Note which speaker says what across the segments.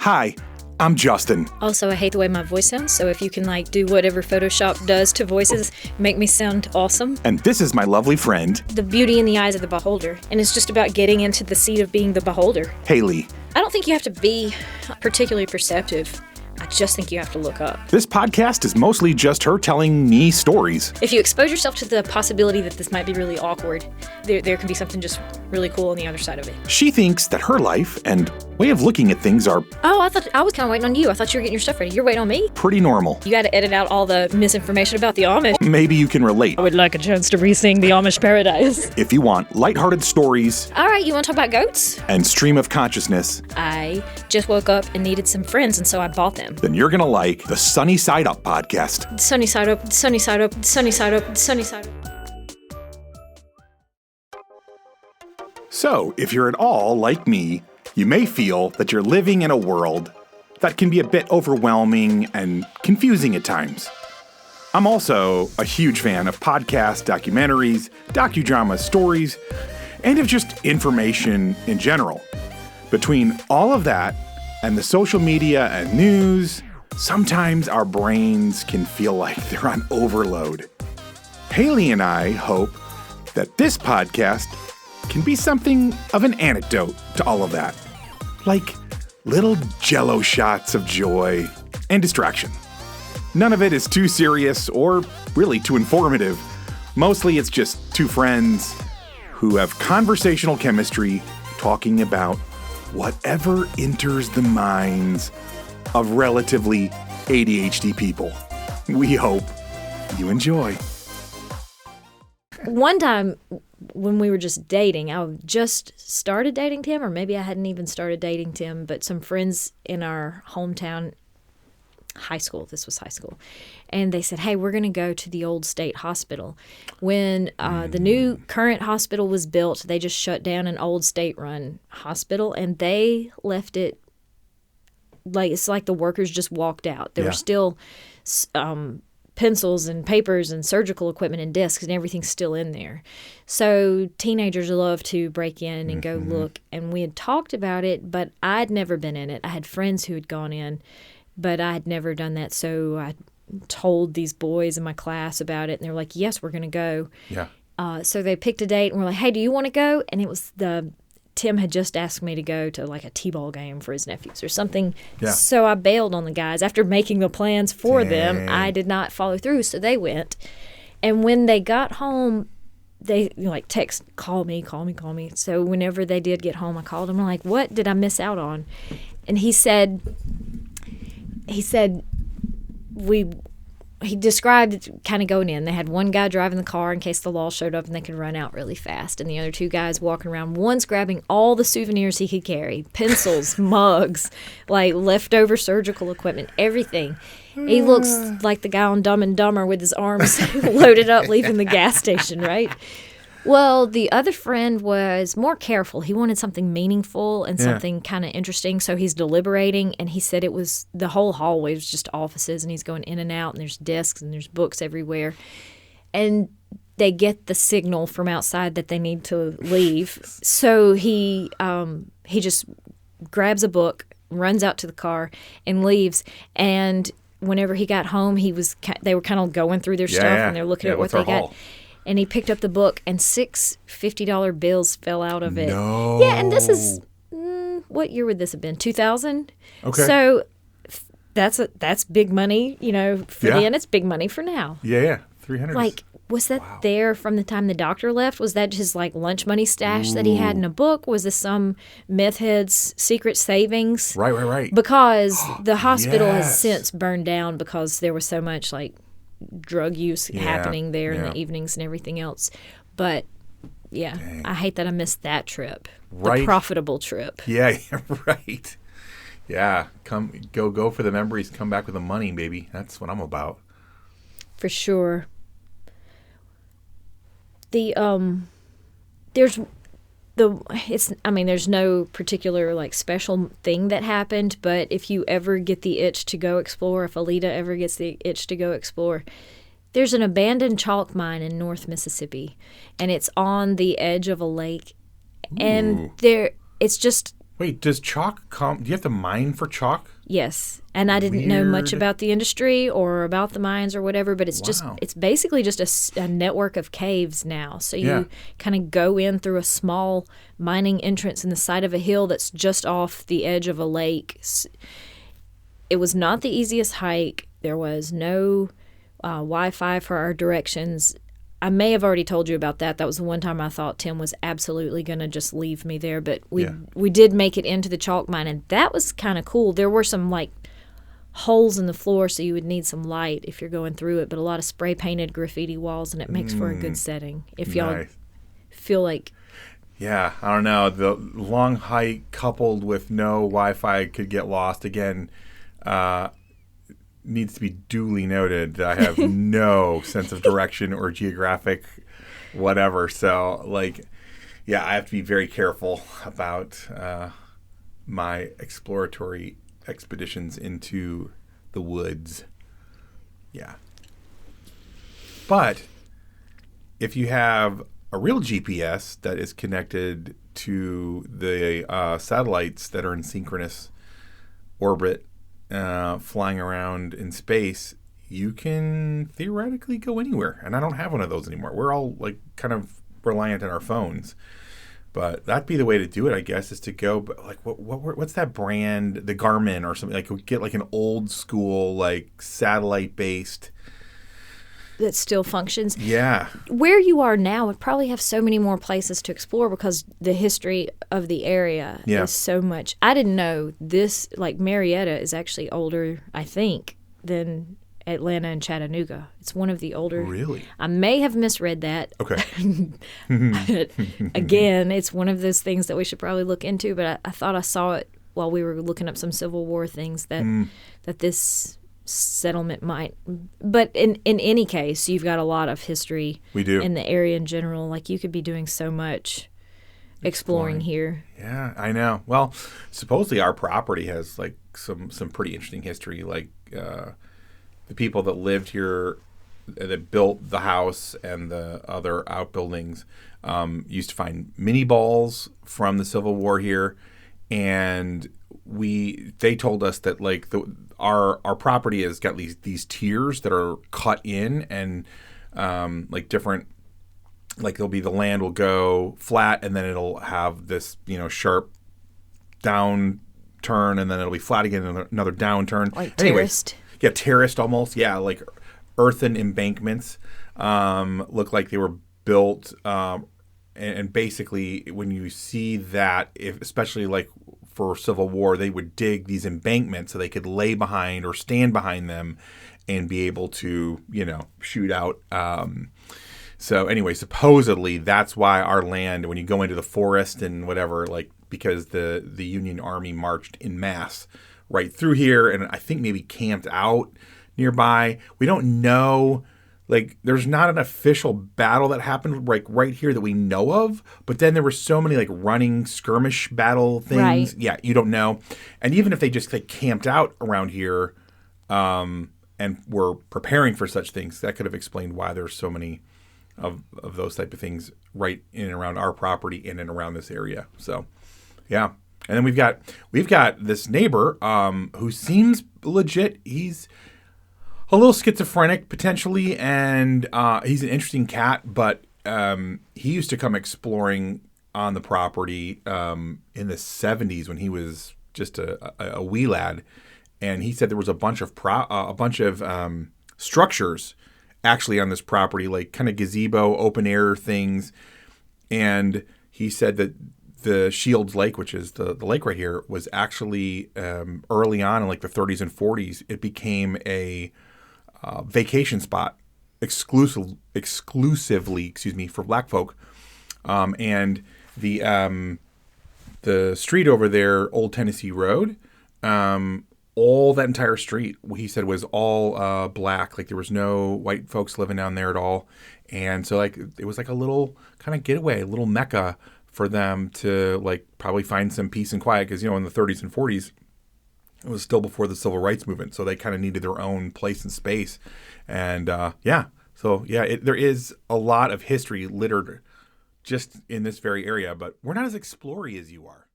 Speaker 1: Hi, I'm Justin.
Speaker 2: Also, I hate the way my voice sounds, so if you can do whatever Photoshop does to voices, make me sound awesome.
Speaker 1: And this is my lovely friend,
Speaker 2: The beauty in the eyes of the beholder, and it's just about getting into the seat of being the beholder.
Speaker 1: Hayley.
Speaker 2: I don't think you have to be particularly perceptive. I just think you have to look up.
Speaker 1: This podcast is mostly just her telling me stories.
Speaker 2: If you expose yourself to the possibility that this might be really awkward, there can be something just really cool on the other side of it.
Speaker 1: She thinks that her life and way of looking at things are
Speaker 2: Oh, I was kind of waiting on you. I thought you were getting your stuff ready. You're waiting on me?
Speaker 1: pretty normal.
Speaker 2: You got to edit out all the misinformation about the Amish.
Speaker 1: Maybe you can relate.
Speaker 2: I would like a chance to re-sing the Amish Paradise.
Speaker 1: If you want lighthearted stories
Speaker 2: All right, you want to talk about goats?
Speaker 1: and stream of consciousness,
Speaker 2: I just woke up and needed some friends, and so I bought them.
Speaker 1: then you're gonna like the Sunny Side Up podcast.
Speaker 2: Sunny side up, sunny side up, sunny side up, sunny side up.
Speaker 1: So, if you're at all like me, you may feel that you're living in a world that can be a bit overwhelming and confusing at times. I'm also a huge fan of podcasts, documentaries, docudramas, stories, and of just information in general. Between all of that and the social media and news, sometimes our brains can feel like they're on overload. Hayley and I hope that this podcast can be something of an antidote to all of that. Like little jello shots of joy and distraction. None of it is too serious or really too informative. Mostly it's just two friends who have conversational chemistry talking about whatever enters the minds of relatively ADHD people. We hope you enjoy.
Speaker 2: One time when we were just dating, I just started dating Tim, or maybe I hadn't even started dating Tim, but some friends in our hometown, this was high school, and they said, hey, we're going to go to the old state hospital. When the new current hospital was built, they just shut down an old state-run hospital, and they left it it's like the workers just walked out. There were still pencils and papers and surgical equipment and discs and everything's still in there. So teenagers love to break in and go look. And we had talked about it, but I'd never been in it. I had friends who had gone in, but I had never done that. So I told these boys in my class about it, and they were like, yes, we're going to go.
Speaker 1: Yeah.
Speaker 2: So they picked a date, and we're like, hey, do you want to go? And it was Tim had just asked me to go to a t-ball game for his nephews or something.
Speaker 1: Yeah.
Speaker 2: So I bailed on the guys. After making the plans for them, I did not follow through. So they went. And when they got home, they text, call me. So whenever they did get home, I called him. I'm like, what did I miss out on? And he described kind of going in. They had one guy driving the car in case the law showed up and they could run out really fast. And the other two guys walking around. One's grabbing all the souvenirs he could carry. Pencils, mugs, leftover surgical equipment, everything. He looks like the guy on Dumb and Dumber with his arms loaded up leaving the gas station, right? Well, the other friend was more careful. He wanted something meaningful and something kind of interesting, so he's deliberating, and he said the whole hallway was just offices, and he's going in and out, and there's desks, and there's books everywhere. And they get the signal from outside that they need to leave. So he just grabs a book, runs out to the car, and leaves. And whenever he got home, they were kind of going through their stuff, and they're looking at what they got. And he picked up the book, and 6 $50 bills fell out of it.
Speaker 1: No.
Speaker 2: Yeah, and this is, what year would this have been? 2000?
Speaker 1: Okay.
Speaker 2: So that's big money, for then. It's big money for now.
Speaker 1: Yeah. 300.
Speaker 2: Was that there from the time the doctor left? Was that his lunch money stash that he had in a book? Was this some meth head's secret savings?
Speaker 1: Right.
Speaker 2: Because the hospital has since burned down because there was so much drug use happening there in the evenings and everything else. But
Speaker 1: Dang.
Speaker 2: I hate that I missed that trip.
Speaker 1: Right.
Speaker 2: The profitable trip.
Speaker 1: Yeah, right. Yeah, go for the memories, come back with the money, baby. That's what I'm about.
Speaker 2: For sure. There's no particular special thing that happened, but if you ever get the itch to go explore, if Alita ever gets the itch to go explore, there's an abandoned chalk mine in North Mississippi, and it's on the edge of a lake, and it's just
Speaker 1: Wait, does chalk come? Do you have to mine for chalk?
Speaker 2: Yes, and I didn't know much
Speaker 1: Weird.
Speaker 2: about the industry or about the mines or whatever, but
Speaker 1: Wow.
Speaker 2: it's basically just a network of caves now. So
Speaker 1: Yeah.
Speaker 2: you kind of go in through a small mining entrance in the side of a hill that's just off the edge of a lake. It was not the easiest hike. There was no Wi-Fi for our directions. I may have already told you about that. That was the one time I thought Tim was absolutely going to just leave me there. But we did make it into the chalk mine, and that was kind of cool. There were some, like, holes in the floor, so you would need some light if you're going through it, but a lot of spray-painted graffiti walls, and it makes for a good setting. If y'all feel like...
Speaker 1: Yeah, I don't know. The long hike coupled with no Wi-Fi could get lost. Again, needs to be duly noted that I have no sense of direction or geographic whatever. So, like, yeah, I have to be very careful about my exploratory expeditions into the woods. Yeah. But if you have a real GPS that is connected to the satellites that are in synchronous orbit, flying around in space, you can theoretically go anywhere. And I don't have one of those anymore. We're all, like, kind of reliant on our phones. But that'd be the way to do it, I guess, is to go. But, like, what's that brand? The Garmin or something. Like, get like an old school, like, satellite based.
Speaker 2: That still functions.
Speaker 1: Yeah.
Speaker 2: Where you are now would probably have so many more places to explore because the history of the area is so much. I didn't know this, like, Marietta is actually older, I think, than Atlanta and Chattanooga. It's one of the older.
Speaker 1: Really?
Speaker 2: I may have misread that.
Speaker 1: Okay.
Speaker 2: Again, it's one of those things that we should probably look into, but I thought I saw it while we were looking up some Civil War things that this settlement might. But in any case, you've got a lot of history.
Speaker 1: We do.
Speaker 2: In the area in general. Like, you could be doing so much exploring here.
Speaker 1: Yeah, I know. Well, supposedly our property has, like, some pretty interesting history. Like, the people that lived here, that built the house and the other outbuildings, used to find mini balls from the Civil War here, and they told us that, like, our property has got these tiers that are cut in, and like, different, like, there'll be, the land will go flat, and then it'll have this, sharp down turn, and then it'll be flat again, and another downturn.
Speaker 2: Like terraced.
Speaker 1: Yeah, terraced almost. Yeah, like earthen embankments. Look like they were built, and basically when you see that, especially like for Civil War, they would dig these embankments so they could lay behind or stand behind them and be able to, shoot out. So anyway, supposedly that's why our land, when you go into the forest and whatever, like, because the Union Army marched in mass right through here, and I think maybe camped out nearby. We don't know. Like, there's not an official battle that happened, like, right here that we know of. But then there were so many, like, running skirmish battle things.
Speaker 2: Right.
Speaker 1: Yeah, you don't know. And even if they just, like, camped out around here, and were preparing for such things, that could have explained why there's so many of those type of things right in and around our property, in and around this area. So, yeah. And then we've got this neighbor who seems legit. He's a little schizophrenic potentially, and he's an interesting cat. But he used to come exploring on the property in the 70s when he was just a wee lad, and he said there was a bunch of structures actually on this property, like kind of gazebo, open air things, and he said that the Shields Lake, which is the lake right here, was actually early on in, like, the 30s and 40s, it became a vacation spot exclusively, for Black folk. And the street over there, Old Tennessee Road, all that entire street, he said, was all black. Like, there was no white folks living down there at all. And so, like, it was like a little kind of getaway, a little mecca for them to, like, probably find some peace and quiet, because, in the 30s and 40s, it was still before the civil rights movement, so they kind of needed their own place and space. And there is a lot of history littered just in this very area, but we're not as explory as you are.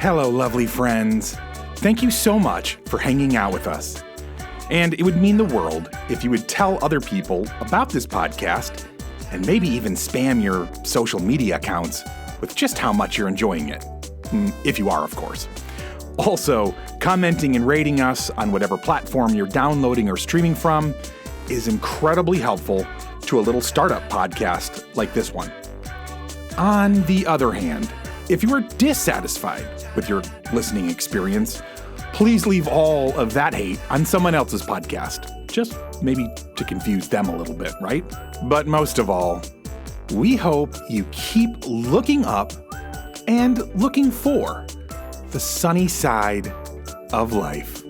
Speaker 1: Hello, lovely friends. Thank you so much for hanging out with us. And it would mean the world if you would tell other people about this podcast and maybe even spam your social media accounts with just how much you're enjoying it. If you are, of course. Also, commenting and rating us on whatever platform you're downloading or streaming from is incredibly helpful to a little startup podcast like this one. On the other hand, if you are dissatisfied with your listening experience, please leave all of that hate on someone else's podcast. Just maybe to confuse them a little bit, right? But most of all, we hope you keep looking up and looking for the sunny side of life.